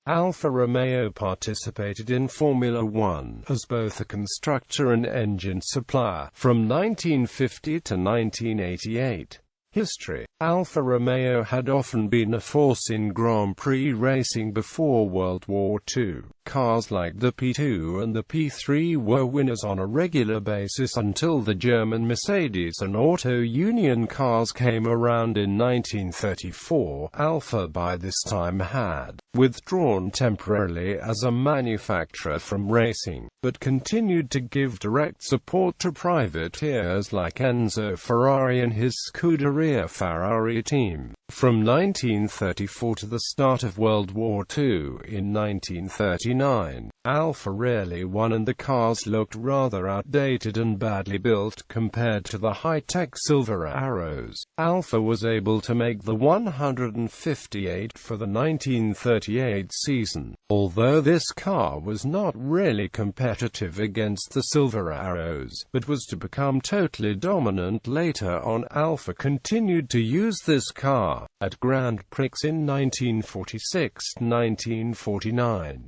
Alfa Romeo participated in Formula One as both a constructor and engine supplier from 1950 to 1988. History. Alfa Romeo had often been a force in Grand Prix racing before World War II. Cars like the P2 and the P3 were winners on a regular basis until the German Mercedes and Auto Union cars came around in 1934. Alfa by this time had withdrawn temporarily as a manufacturer from racing, but continued to give direct support to privateers like Enzo Ferrari and his Scuderia Ferrari team. From 1934 to the start of World War II in 1939, Alfa rarely won and the cars looked rather outdated and badly built compared to the high-tech Silver Arrows. Alfa was able to make the 158 for the 1938 season, although this car was not really competitive against the Silver Arrows, but was to become totally dominant later on. Alfa continued to use this car at Grand Prix in 1946-1949.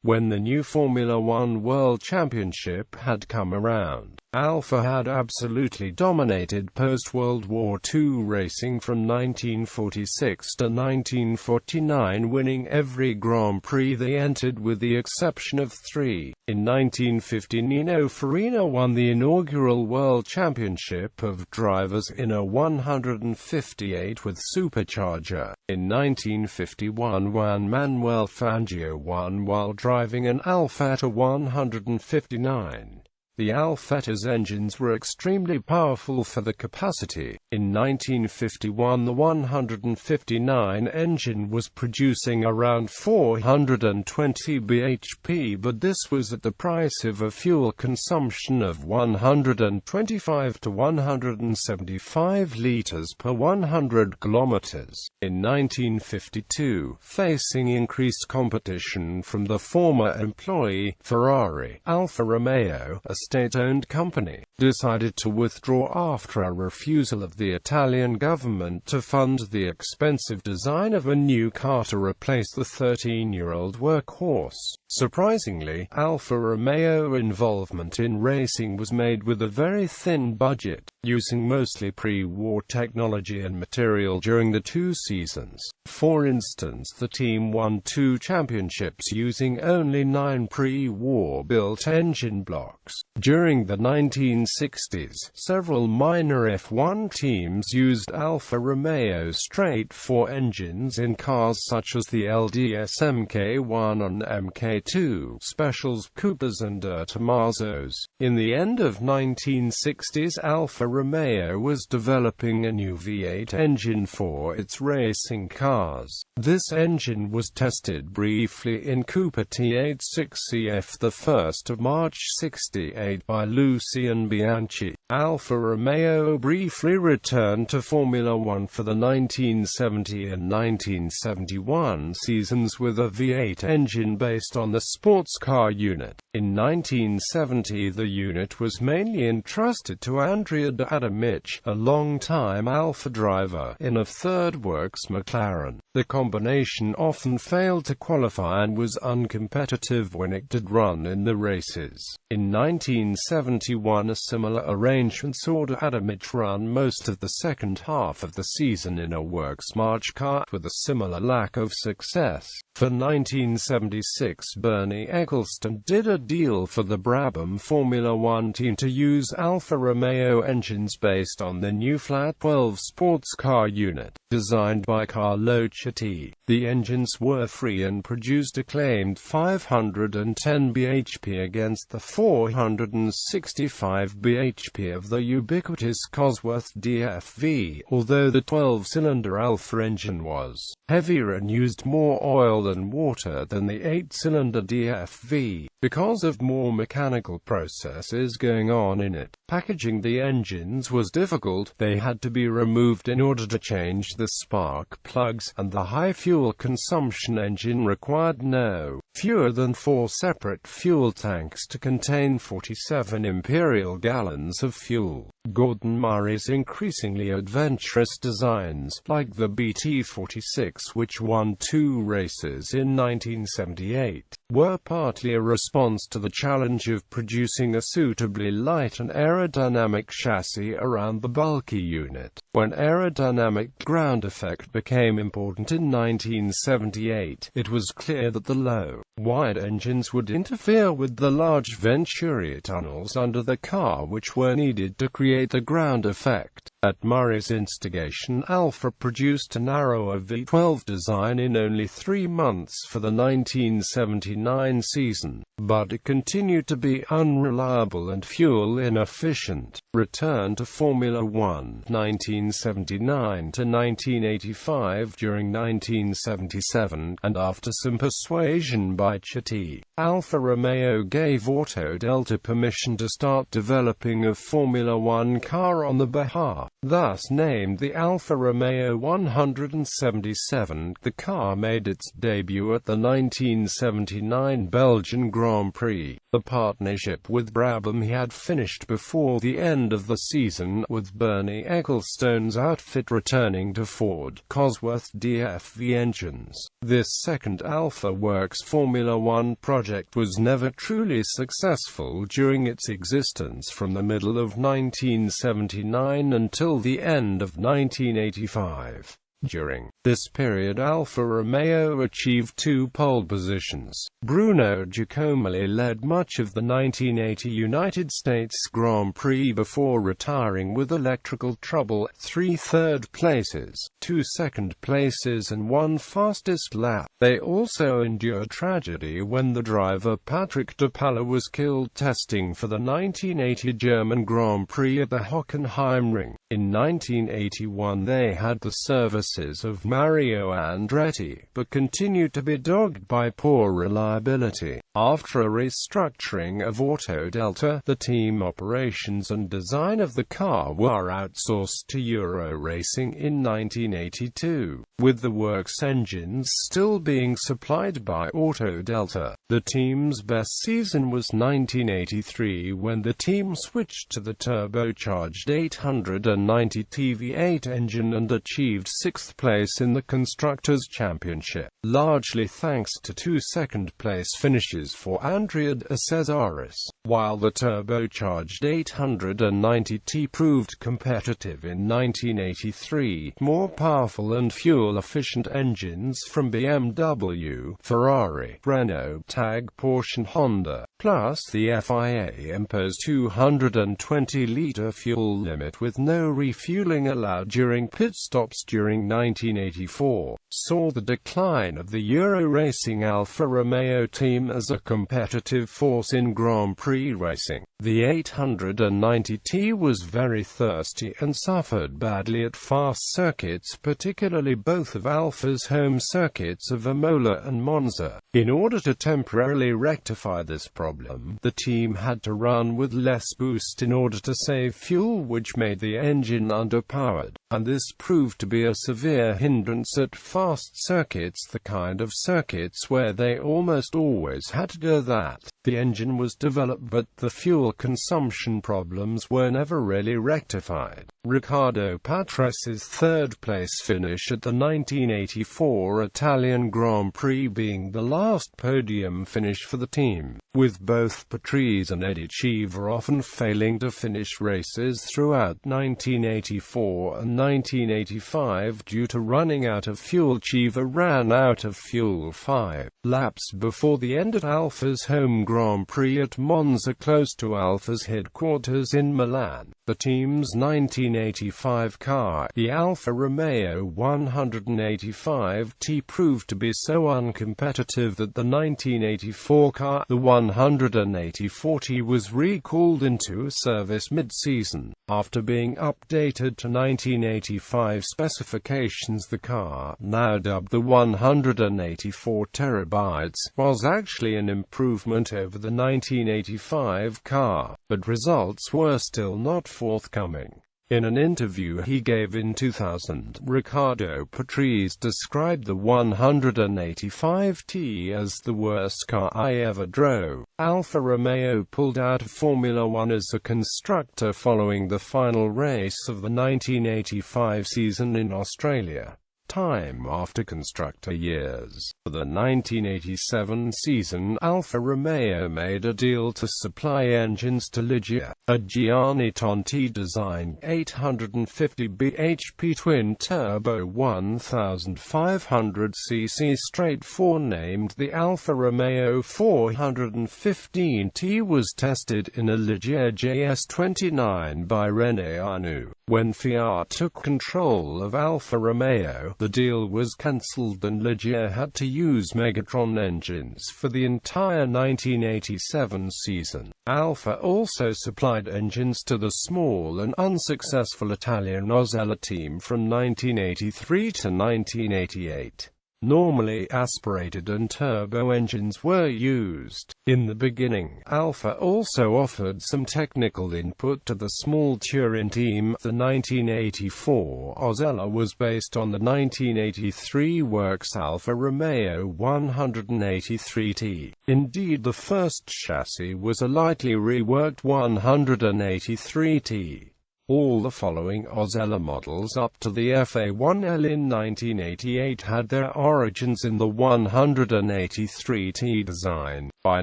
When the new Formula One World Championship had come around, Alfa had absolutely dominated post-World War II racing from 1946 to 1949, winning every Grand Prix they entered with the exception of 3. In 1950, Nino Farina won the inaugural World Championship of Drivers in a 158 with supercharger. In 1951, Juan Manuel Fangio won while driving an Alfetta 159. The Alfetta's engines were extremely powerful for the capacity. In 1951, the 159 engine was producing around 420 bhp, but this was at the price of a fuel consumption of 125 to 175 liters per 100 kilometers. In 1952, facing increased competition from the former employee, Ferrari, Alfa Romeo, a state-owned company, decided to withdraw after a refusal of the Italian government to fund the expensive design of a new car to replace the 13-year-old workhorse. Surprisingly, Alfa Romeo involvement in racing was made with a very thin budget, using mostly pre-war technology and material during the 2 seasons. For instance, the team won 2 championships using only 9 pre-war built engine blocks. During the 1960s, several minor F1 teams used Alfa Romeo straight-4 engines in cars such as the LDS Mk1 and Mk2, Specials, Coopers and Tomazos. In the end of 1960s, Alfa Romeo was developing a new V8 engine for its racing cars. This engine was tested briefly in Cooper T86CF the 1st of March 68 by Lucian Bianchi. Alfa Romeo briefly returned to Formula One for the 1970 and 1971 seasons with a V8 engine based on the sports car unit. In 1970, the unit was mainly entrusted to Andrea D'Adamic, a long-time Alfa driver, in a third works McLaren. The combination often failed to qualify and was uncompetitive when it did run in the races. In 1971, a similar arrangement saw D'Adamic run most of the second half of the season in a works March car, with a similar lack of success. For 1976, Bernie Ecclestone did a deal for the Brabham Formula One team to use Alfa Romeo engines based on the new flat 12 sports car unit, designed by Carlo Chetti. The engines were free and produced a claimed 510 bhp against the 465 bhp of the ubiquitous Cosworth DFV, although the 12-cylinder Alfa engine was heavier and used more oil than water than the 8-cylinder DFV. Because of more mechanical processes going on in it, packaging the engines was difficult. They had to be removed in order to change the spark plugs, and the high fuel consumption engine required no fewer than 4 separate fuel tanks to contain 47 imperial gallons of fuel. Gordon Murray's increasingly adventurous designs, like the BT-46 which won 2 races in 1978, were partly a response to the challenge of producing a suitably light and aerodynamic chassis around the bulky unit. When aerodynamic ground effect became important in 1978, it was clear that the low, wide engines would interfere with the large Venturi tunnels under the car which were needed to create the ground effect. At Murray's instigation, Alfa produced a narrower V12 design in only 3 months for the 1979 season, but it continued to be unreliable and fuel inefficient. Return to Formula One, 1979 to 1985. During 1977, and after some persuasion by Chitti, Alfa Romeo gave Autodelta permission to start developing a Formula One car on the behalf, thus named the Alfa Romeo 177. The car made its debut at the 1979 Belgian Grand Prix. The partnership with Brabham had finished before the end of the season, with Bernie Ecclestone's outfit returning to Ford Cosworth DFV engines. This second Alfa Works Formula One project was never truly successful during its existence from the middle of 1979 until the end of 1985. During this period, Alfa Romeo achieved 2 pole positions. Bruno Giacomelli led much of the 1980 United States Grand Prix before retiring with electrical trouble. 3 third places, 2 second places and 1 fastest lap. They also endured tragedy when the driver Patrick Depailler was killed testing for the 1980 German Grand Prix at the Hockenheimring. In 1981 they had the services of Mario Andretti, but continued to be dogged by poor reliability. After a restructuring of Autodelta, the team operations and design of the car were outsourced to Euro Racing in 1982, with the works engines still being supplied by Autodelta. The team's best season was 1983 when the team switched to the turbocharged 890 TV8 engine and achieved 6th place in the Constructors' Championship, largely thanks to 2 second-place finishes for Andrea de Cesaris. While the turbocharged 890T proved competitive in 1983, more powerful and fuel-efficient engines from BMW, Ferrari, Renault, TAG, Porsche and Honda, plus the FIA imposed 220-litre fuel limit with no refueling allowed during pit stops during 1984, saw the decline of the Euro Racing Alfa Romeo team as a competitive force in Grand Prix racing. The 890T was very thirsty and suffered badly at fast circuits, particularly both of Alfa's home circuits of Imola and Monza. In order to temporarily rectify this problem, the team had to run with less boost in order to save fuel, which made the engine underpowered, and this proved to be a severe hindrance at fast circuits, the kind of circuits where they almost always had to do that. The engine was developed, but the fuel consumption problems were never really rectified. Riccardo Patrese' third-place finish at the 1984 Italian Grand Prix being the last podium finish for the team, with both Patrese and Eddie Cheever often failing to finish races throughout 1984 and 1985 due to running out of fuel. Cheever ran out of fuel 5 laps before the end at Alfa's home Grand Prix at Monza, close to Alfa's headquarters in Milan. The team's 1985 car, the Alfa Romeo 185T, proved to be so uncompetitive that the 1984 car, the 184T, was recalled into service mid-season. After being updated to 1985 specifications, the car, now dubbed the 184 terabytes, was actually an improvement over the 1985 car, but results were still not forthcoming. In an interview he gave in 2000, Riccardo Patrese described the 185T as the worst car I ever drove. Alfa Romeo pulled out of Formula One as a constructor following the final race of the 1985 season in Australia. Time after constructor years. For the 1987 season, Alfa Romeo made a deal to supply engines to Ligier, a Gianni Tonti-designed 850 bhp twin-turbo 1500cc straight-four named the Alfa Romeo 415T was tested in a Ligier JS29 by René Arnoux. When Fiat took control of Alfa Romeo, the deal was cancelled and Ligier had to use Megatron engines for the entire 1987 season. Alfa also supplied engines to the small and unsuccessful Italian Osella team from 1983 to 1988. Normally aspirated and turbo engines were used. In the beginning, Alfa also offered some technical input to the small Turin team. The 1984 Osella was based on the 1983 works Alfa Romeo 183T. Indeed, the first chassis was a lightly reworked 183T. All the following Osella models up to the FA1L in 1988 had their origins in the 183T design. By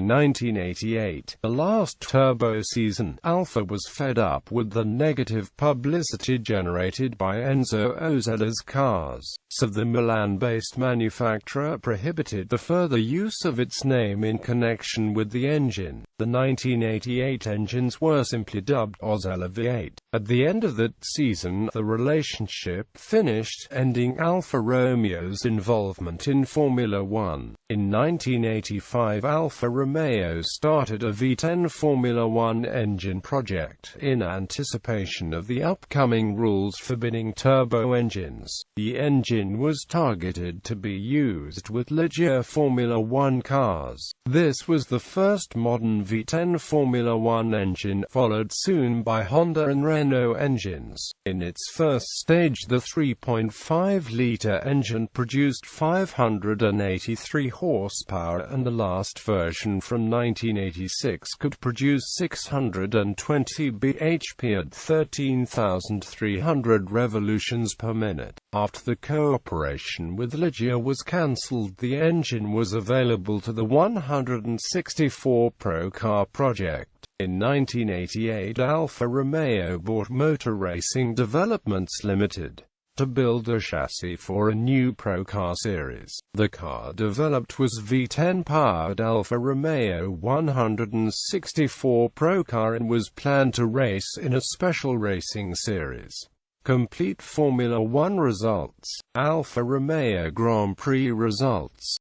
1988, the last turbo season, Alfa was fed up with the negative publicity generated by Enzo Osella's cars, so the Milan-based manufacturer prohibited the further use of its name in connection with the engine. The 1988 engines were simply dubbed Osella V8. At the end of that season, the relationship finished, ending Alfa Romeo's involvement in Formula One. In 1985, Alfa Romeo started a V10 Formula One engine project, in anticipation of the upcoming rules forbidding turbo engines. The engine was targeted to be used with Ligier Formula One cars. This was the first modern V10 Formula One engine, followed soon by Honda and Renault engines. In its first stage, the 3.5-litre engine produced 583 horsepower, and the last version from 1986 could produce 620 bhp at 13,300 revolutions per minute. After the cooperation with Ligier was cancelled, the engine was available to the 164 Pro Car project. In 1988, Alfa Romeo bought Motor Racing Developments Limited to build a chassis for a new Pro Car series. The car developed was V10-powered Alfa Romeo 164 Pro Car and was planned to race in a special racing series. Complete Formula One results. Alfa Romeo Grand Prix results.